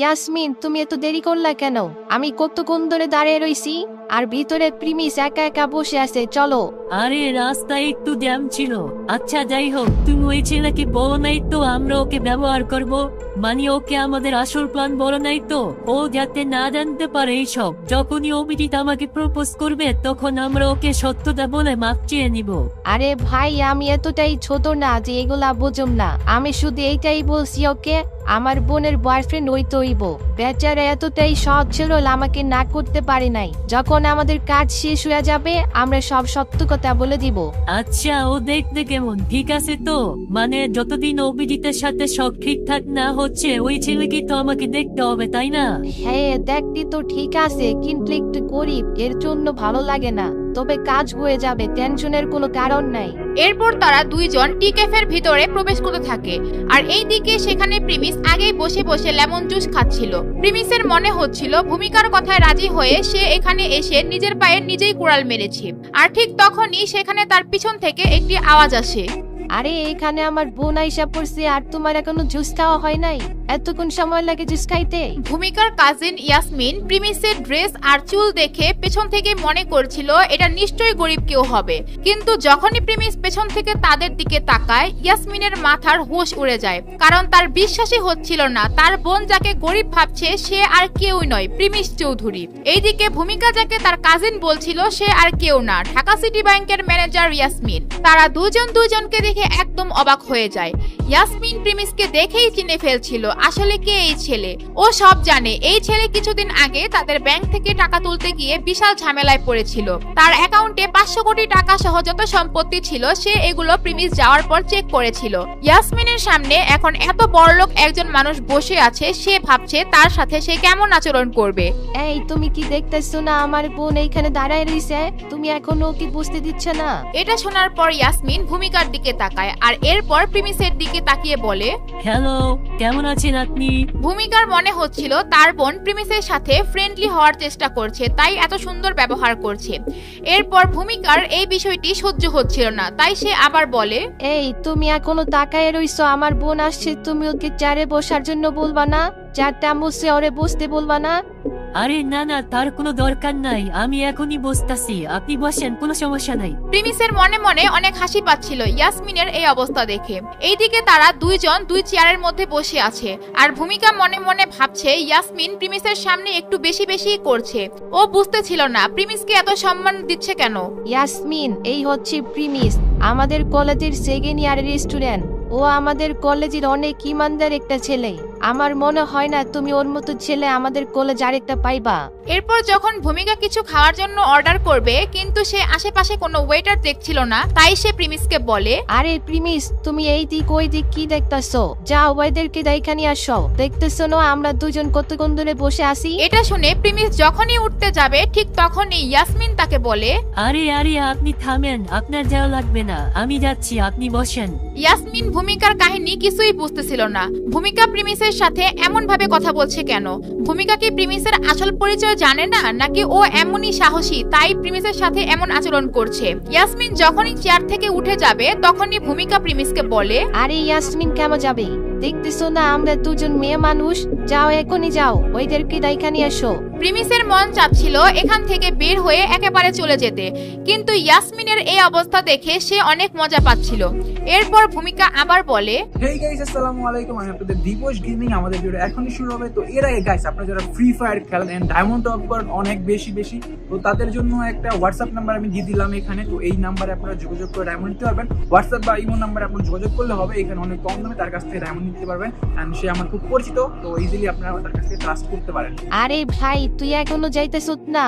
ইয়াসমিন, তুমি এত দেরি করলা কেন? আমি কতক্ষণ ধরে দাঁড়িয়ে রইছি, আর ভিতরে প্রিমিস একা একা বসে আছে। চলো। আরে রাস্তায় একটু জ্যাম ছিল। আচ্ছা যাই হোক, তুমি ওই ছেলেকে বলো নাই তো আমরা ওকে ব্যবহার করব? মানে ওকে আমাদের আসল প্ল্যান বলো নাই তো? ও যাতে না জানতে পারে এইসব। যখনই অভিজিৎ আমাকে প্রপোজ করবে তখন আমরা ওকে সত্যতা বলে মাপ চেয়ে নিব। আরে ভাই, আমি এতটাই ছোট না যে এগুলা বুঝুম না। আমি শুধু এইটাই বলছি, ওকে আমার বোনের বয়ফ্রেন্ড হইব। বেচারা এতটাই সৎ ছিল, আমাকে না করতে পারে নাই। যখন আমাদের কাজ শেষ হয়ে যাবে আমরা সব সত্য কথা বলে দিব। আচ্ছা, ও দেখতে কেমন? ঠিক আছে তো? মানে যতদিন অভিজিতের সাথে সব ঠিকঠাক না হচ্ছে ওই ছেলেকে তো আমাকে দেখতে হবে, তাই না? হ্যাঁ, দেখতে তো ঠিক আছে, কিন্তু একটু গরিব, এর জন্য ভালো লাগে না। তবে কাজ হয়ে যাবে, টেনশনের কোনো কারণ নাই। এরপর তারা দুইজন টি ক্যাফের ভিতরে প্রবেশ করতে থাকে, আর এইদিকে সেখানে প্রিমিস আগেই বসে বসে লেমন জুস খাচ্ছিল। প্রিমিসের মনে হচ্ছিল ভূমিকার কথায় রাজি হয়ে সে এখানে এসে নিজের পায়ে নিজেই কুড়াল মেরেছে। আর ঠিক তখনই সেখানে তার পিছন থেকে একটি আওয়াজ আসে। আরে এখানে আমার বোন আইসা পড়ছে, আর তোমার এখনো জুস খাওয়া হয় নাই? এতক্ষণ সময় লাগে জুস খাইতে? ভূমিকার কাজিন ইয়াসমিন প্রিমিসের ড্রেস আর চুল দেখে পেছন থেকে মনে করছিল এটা নিশ্চয়ই গরিব কেউ হবে, কিন্তু যখনই প্রিমিস পেছন থেকে তাদের দিকে তাকায় ইয়াসমিনের মাথার হুঁশ উড়ে যায়, কারণ তার বিশ্বাসই হচ্ছিল না তার বোন যাকে গরিব ভাবছে সে আর কেউই নয়, প্রিমিস চৌধুরী। এইদিকে ভূমিকা যাকে তার কাজিন বলছিল সে আর কেউ না, ঢাকা সিটি ব্যাংকের ম্যানেজার ইয়াসমিন। তারা দুজনকে দেখে একদম অবাক হয়ে যায়। ইয়াসমিন প্রিমিসকে দেখেই চিনে ফেলছিল আসলে কে এই ছেলে। ও সব জানে। এই ছেলে কিছুদিন আগে তাদের ব্যাংক থেকে টাকা তুলতে গিয়ে বিশাল ঝামেলায় পড়েছিল। তার অ্যাকাউন্টে 500 কোটি টাকা সহ যত সম্পত্তি ছিল সে এগুলো প্রিমিস যাওয়ার পর চেক করেছিল। ইয়াসমিনের সামনে এখন এত বড়লোক একজন মানুষ বসে আছে, সে ভাবছে তার সাথে সে কেমন আচরণ করবে। এই তুমি কি দেখতেছো না আমার বোন এইখানে দাঁড়ায় রইছে? তুমি এখনো কি বুঝতে দিচ্ছ না? এটা শোনার পর ইয়াসমিন ভূমিকার দিকে তাকায়, আর এরপর প্রিমিসের দিকে তাকিয়ে বলে, হ্যালো, কেমন আছেন আপনি? ভূমিকার মনে হচ্ছিল তার বোন প্রিমিসের সাথে ফ্রেন্ডলি হওয়ার চেষ্টা করছে, তাই এত সুন্দর ব্যবহার করছে। এরপর ভূমিকার এই বিষয়টি সহ্য হচ্ছিল না, তাই সে আবার বলে, এই তুমি এখনো তাকায় রইছো? আমার বোন আসছে, তুমি ওকে চেয়ারে বসার জন্য বলবা না? চারটা মুছে ওরে বসতে বলবা না? আরে না না, তার কোনো দরকার নাই, আমি এখনই বসতাছি, আপনি বসেন, কোনো সমস্যা নাই। প্রিমিসের মনে মনে অনেক হাসি পাচ্ছিল ইয়াসমিনের এই অবস্থা দেখে। এইদিকে তারা দুইজন দুই চেয়ারের মধ্যে বসে আছে, আর ভূমিকা মনে মনে ভাবছে ইয়াসমিন প্রিমিসের সামনে একটু বেশি করছে। ও বুঝতেছিল না প্রিমিসকে এত সম্মান দিচ্ছে কেন। ইয়াসমিন, এই হচ্ছে প্রিমিস, আমাদের কলেজের সেকেন্ড ইয়ারের স্টুডেন্ট। ও আমাদের কলেজের অনেক ইমানদার একটা ছেলে। আমার মনে হয় না তুমি ওর মতো ছেলে আমাদের কলেজ আরেকটা পাইবা। এরপর যখন ভূমিকা কিছু খাওয়ার জন্য অর্ডার করবে, কিন্তু সে আশেপাশে কোনো ওয়েটার দেখছিল না, তাই সে প্রিমিসকে বলে, আরে প্রিমিস, তুমি এই দিক ওই দিক কি দেখতেছো? যাও ওদেরকে দেখানি আসো। দেখতেছো না আমরা দুজন কতক্ষণ ধরে বসে আছি? এটা শুনে প্রিমিস যখনই উঠতে যাবে ঠিক তখনই ইয়াসমিন তাকে বলে, আরে আরে আপনি থামেন, আপনার যাওয়া লাগবে না, আমি যাচ্ছি, আপনি বসেন। ইয়াসমিন ভূমিকার কাহিনী কিছুই বুঝতেছিল না। ভূমিকা প্রিমিসের সাথে এমন ভাবে কথা বলছে কেন? ভূমিকা কি প্রিমিসের আসল পরিচয় জানে না, নাকি ও এমনই সাহসী তাই প্রিমিসের সাথে এমন আচরণ করছে? ইয়াসমিন যখনই চেয়ার থেকে উঠে যাবে তখনই ভূমিকা প্রিমিসকে বলে, আরে ইয়াসমিন কেমন যাবে? দেখতেছো না আমরা দুজন মেয়ে মানুষ? যাও এখনই যাও, ওইদেরকে দেখানি আসো। প্রিমিসের মন চাচ্ছিল এখান থেকে বের হয়ে একেবারে চলে যেতে, কিন্তু ইয়াসমিনের এই অবস্থা দেখে সে অনেক মজা পাচ্ছিল। এরপর ভূমিকা আবার বলে, হেই গাইস, আসসালামু আলাইকুম, আমি আপনাদের দিবস গেমিং। আমাদের ভিডিও এখনই শুরু হবে। তো এর আগে গাইস, আপনারা যারা ফ্রি ফায়ার খেলেন এন্ড ডায়মন্ড টপ করেন অনেক বেশি তো তাদের জন্য একটা হোয়াটসঅ্যাপ নাম্বার আমি দিয়ে দিলাম এখানে। তো এই নাম্বারে আপনারা যোগাযোগ করে ডায়মন্ড নিতে পারবেন। হোয়াটসঅ্যাপ বা ইমো নাম্বারে আপনারা যোগাযোগ করলে হবে। এখানে অনেক কম দামে তার কাছ থেকে ডায়মন্ড নিতে পারবেন, এন্ড সে আমার খুব পরিচিত, তো ইজিলি আপনারা তার কাছ থেকে ট্রাস্ট করতে পারেন। আরে ভাই, তুই এখনো যাইতেছ না?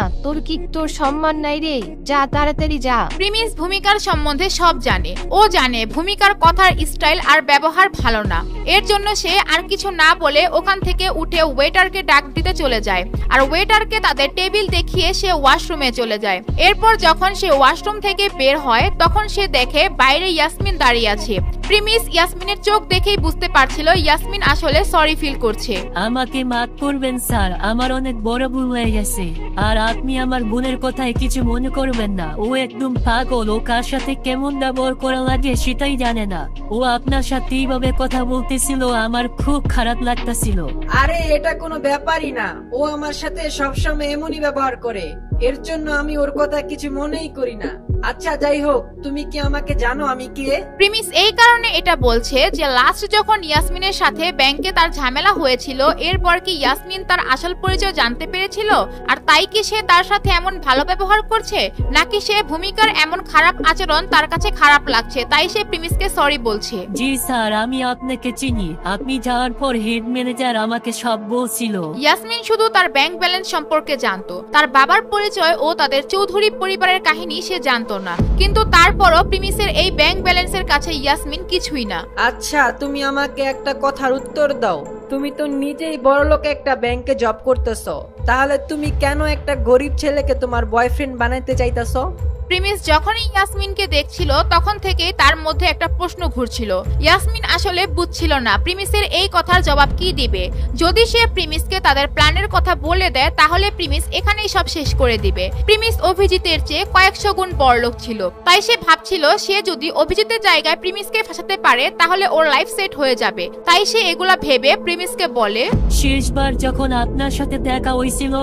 তোর সম্মান নাই রে, যা তাড়াতাড়ি যা। প্রিমিস ভূমিকার সম্বন্ধে সব জানে। ও জানে ভূমিকার কথার স্টাইল আর ব্যবহার ভালো না, এর জন্য সে আর কিছু না বলে ওখান থেকে উঠে ওয়েটারকে ডাক দিতে চলে যায়, আর ওয়েটারকে তাদের টেবিল দেখিয়ে সে ওয়াশরুমে চলে যায়। এরপর যখন সে ওয়াশরুম থেকে বের হয় তখন সে দেখে বাইরে ইয়াসমিন দাঁড়িয়ে আছে। প্রিমিস ইয়াসমিনের চোখ দেখেই বুঝতে পারছিল ইয়াসমিন আসলে সরি ফিল করছে। আমাকে মাফ করবেন স্যার, আমার অনেক বড় ভুল হয়ে গেছে। আর আপনি আমার বোনের কথায় কিছু মনে করবেন না, ও একদম পাগল, ও কার সাথে কেমন ব্যবহার করা লাগে সেটাই জানে না। ও আপনার সাথে এইভাবে কথা বলতেছিল, আমার খুব খারাপ লাগতেছিল। আরে এটা কোনো ব্যাপারই না, ও আমার সাথে সবসময় এমনই ব্যবহার করে, এর জন্য আমি ওর কথা কিছু মনেই করি না। আচ্ছা যাই হোক, তুমি কি আমাকে জানো আমি কে? প্রিমিস এই কারণে এটা বলছে যে লাস্ট যখন ইয়াসমিনের সাথে ব্যাংকে তার ঝামেলা হয়েছিল, এরপর কি ইয়াসমিন তার আসল পরিচয় জানতে পেরেছিল, আর তাই কি সে তার সাথে এমন ভালো ব্যবহার করছে, নাকি সে ভূমিকার এমন খারাপ আচরণ তার কাছে খারাপ লাগছে, তাই সে প্রিমিসকে সরি বলছে। জি স্যার, আমি আপনাকে চিনি, আপনি যাওয়ার পর হেড ম্যানেজার আমাকে সব বলছিল। ইয়াসমিন শুধু তার ব্যাংক ব্যালেন্স সম্পর্কে জানতো, তার বাবার পরিচয় ও তাদের চৌধুরী পরিবারের কাহিনী সে জানতো না, কিন্তু তারপরও প্রিমিসের এই ব্যাংক ব্যালেন্সের কাছে ইয়াসমিন কিছুই না। আচ্ছা তুমি আমাকে একটা কথার উত্তর দাও, তুমি তো নিজেই বড়লোক একটা ব্যাংকে জব করতেছো, তাহলে তুমি কেন একটা গরিব ছেলেকে তোমার বয়ফ্রেন্ড বানাইতে চাইতেছো? প্রিমিস যখনই ইয়াসমিনকে দেখছিল তখন থেকেই তার মধ্যে একটা প্রশ্ন ঘুরছিল। ইয়াসমিন আসলে বুঝছিল না প্রিমিসের এই কথার জবাব কি দিবে। যদি সে প্রিমিসকে তাদের প্ল্যানের কথা বলে দেয় তাহলে প্রিমিস এখানেই সব শেষ করে দিবে। প্রিমিস অভিজিতের চেয়ে কয়েকশো গুণ বড়লোক ছিল, তাই সে ভাবছিল সে যদি অভিজিতের জায়গায় প্রিমিসকে ফাঁসাতে পারে তাহলে ওর লাইফ সেট হয়ে যাবে। তাই সে এগুলা ভেবে প্রিমিসকে বলে, শেষবার যখন আপনার সাথে দেখা হয়েছিল,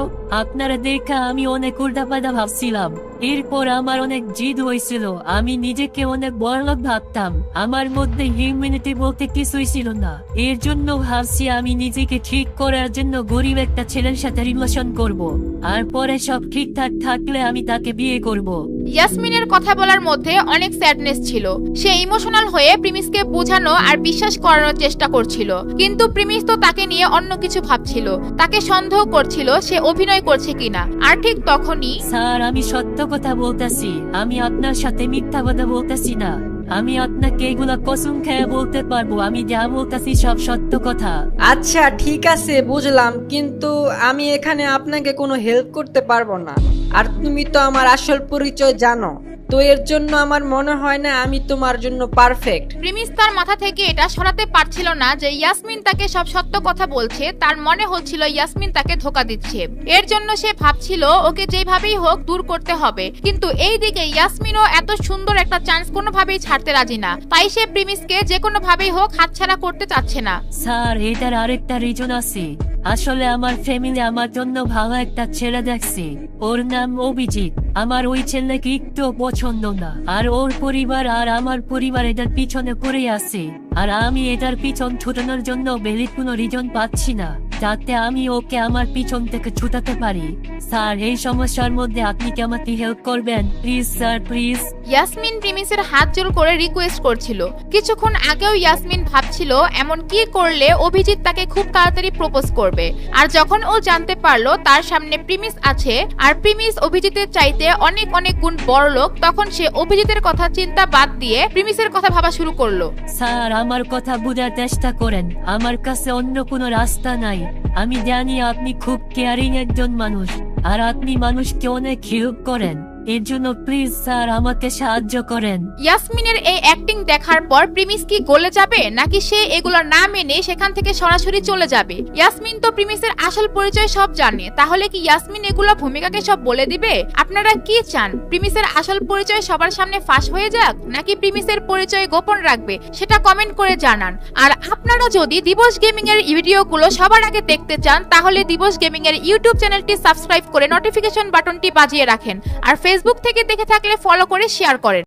আপনারা দেখা আমি অনেক উল্টাপাল্টা ভাবছিলাম। এরপর আমার অনেক জিদ হয়েছিল, আমি নিজেকে অনেক বড়লোক ভাবতাম, আমার মধ্যে হিউম্যানিটি বলতে কিছুই ছিল না। এর জন্য ভাবছি আমি নিজেকে ঠিক করার জন্য গরিব একটা ছেলের সাথে রিলেশন করব, আর পরে সব ঠিকঠাক থাকলে আমি তাকে বিয়ে করব। ইয়াসমিনের কথা বলার মধ্যে অনেক স্যাডনেস ছিল। সে ইমোশনাল হয়ে প্রিমিসকে বোঝানো আর বিশ্বাস করানোর চেষ্টা করছিল, কিন্তু প্রিমিস তো তাকে নিয়ে অন্য কিছু ভাবছিল, তাকে সন্দেহ করছিল সে অভিনয় করছে কিনা। আর ঠিক তখনই, স্যার আমি সত্য কথা বলতেছি, আমি আপনার সাথে মিথ্যা কথা বলতেছি না, আমি আপনাকে এগুলা কসম খেয়ে বলতে পারবো, আমি যা বলতেছি সব সত্য কথা। আচ্ছা ঠিক আছে বুঝলাম, কিন্তু আমি এখানে আপনাকে কোনো হেল্প করতে পারবো না, আর তুমি তো আমার আসল পরিচয় জানো, তো এর জন্য আমার মনে হয় না আমি তোমার জন্য পারফেক্ট। প্রিমিস তার মাথা থেকে এটা সরাতে পারছিল না যে ইয়াসমিন তাকে সব সত্য কথা বলছে। তার মনে হচ্ছিল ইয়াসমিন তাকে ধোকা দিচ্ছে, এর জন্য সে ভাবছিল ওকে যেভাবেই হোক দূর করতে হবে। কিন্তু এই দিকে ইয়াসমিনও এত সুন্দর একটা চান্স কোনোভাবেই ছাড়তে রাজি না, তাই সে প্রিমিসকে যে কোনো ভাবেই হোক হাতছাড়া করতে চাচ্ছে না। স্যার এটার আরেকটা রিজন আছে, আসলে আমার ফ্যামিলি আমার জন্য ভালো একটা ছেলে দেখছে, ওর নাম অভিজিৎ। আমার ওই ছেলেকে একটু পছন্দ না, আর ওর পরিবার আর আমার পরিবার এটার পিছনে পড়ে আছে, আর আমি এটার পিছন ছুটানোর জন্য বেলির কোনো রিজন পাচ্ছি না যাতে আমি ওকে আমার পিছন থেকে ছুটাতে পারি। স্যার এই সমস্যার মধ্যে আপনি কি আমাকে হেল্প করবেন প্লিজ স্যার, প্লিজ। ইয়াসমিন প্রিমিসের হাত জোর করে রিকোয়েস্ট করছিল। কিছুক্ষণ আগেও ইয়াসমিন ভাবছিল এমন কি করলে অভিজিৎ তাকে খুব তাড়াতাড়ি প্রপোজ করবে, আর যখন ও জানতে পারলো তার সামনে প্রিমিস আছে আর প্রিমিস অভিজিতের চাইতে অনেক অনেক গুণ বড় লোক, তখন সে অভিজিতের কথা চিন্তা বাদ দিয়ে প্রিমিসের কথা ভাবা শুরু করলো। স্যার আমার কথা বোঝার চেষ্টা করেন, আমার কাছে অন্য কোনো রাস্তা নাই। আমি জানি আপনি খুব কেয়ারিং একজন মানুষ, আর আপনি মানুষকে অনেক হেল্প করেন, এর জন্য প্লিজ স্যার আমাকে সাহায্য করেন। ইয়াসমিনের এই অ্যাক্টিং দেখার পর প্রিমিস কি গলে যাবে, নাকি সে এগুলো না মেনে সেখান থেকে সরাসরি চলে যাবে? ইয়াসমিন তো প্রিমিসের আসল পরিচয় সব জানে, তাহলে কি ইয়াসমিন এগুলো ভূমিকাকে সব বলে দিবে? আপনারা কি চান, প্রিমিসের আসল পরিচয় সবার সামনে ফাঁস হয়ে যাক, নাকি প্রিমিসের পরিচয় গোপন রাখবে? সেটা কমেন্ট করে জানান। আর আপনারা যদি দিবস গেমিং এর ভিডিওগুলো সবার আগে দেখতে চান তাহলে দিবস গেমিং এর ইউটিউব চ্যানেলটি সাবস্ক্রাইব করে নোটিফিকেশন বাটনটি বাজিয়ে রাখেন, আর ফেসবুক থেকে দেখে থাকলে ফলো করে শেয়ার করেন।